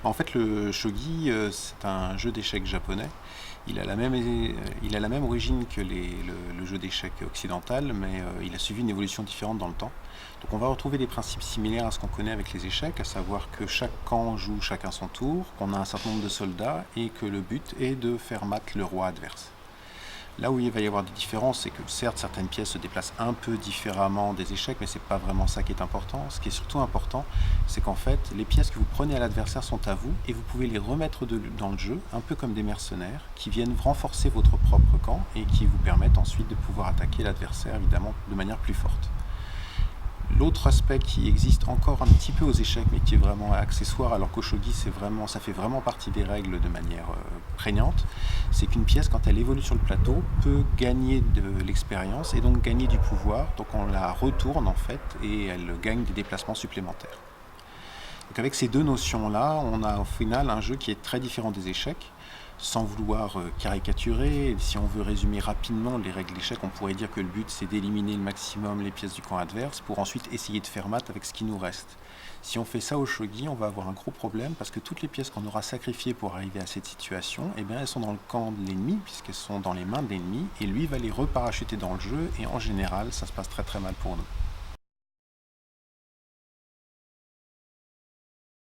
En fait, le shogi, c'est un jeu d'échecs japonais. Il a la même origine que le jeu d'échecs occidental, mais il a suivi une évolution différente dans le temps. Donc on va retrouver des principes similaires à ce qu'on connaît avec les échecs, à savoir que chaque camp joue chacun son tour, qu'on a un certain nombre de soldats et que le but est de faire mat le roi adverse. Là où il va y avoir des différences, c'est que certes certaines pièces se déplacent un peu différemment des échecs, mais c'est pas vraiment ça qui est important. Ce qui est surtout important, c'est qu'en fait, les pièces que vous prenez à l'adversaire sont à vous et vous pouvez les remettre dans le jeu, un peu comme des mercenaires, qui viennent renforcer votre propre camp et qui vous permettent ensuite de pouvoir attaquer l'adversaire, évidemment, de manière plus forte. L'autre aspect qui existe encore un petit peu aux échecs, mais qui est vraiment accessoire, alors qu'au shogi ça fait vraiment partie des règles de manière prégnante, c'est qu'une pièce, quand elle évolue sur le plateau, peut gagner de l'expérience et donc gagner du pouvoir. Donc on la retourne en fait et elle gagne des déplacements supplémentaires. Donc avec ces deux notions-là, on a au final un jeu qui est très différent des échecs. Sans vouloir caricaturer, si on veut résumer rapidement les règles d'échecs, on pourrait dire que le but c'est d'éliminer le maximum les pièces du camp adverse pour ensuite essayer de faire mat avec ce qui nous reste. Si on fait ça au shogi, on va avoir un gros problème parce que toutes les pièces qu'on aura sacrifiées pour arriver à cette situation, eh bien, elles sont dans le camp de l'ennemi puisqu'elles sont dans les mains de l'ennemi et lui va les reparachuter dans le jeu et en général ça se passe très très mal pour nous.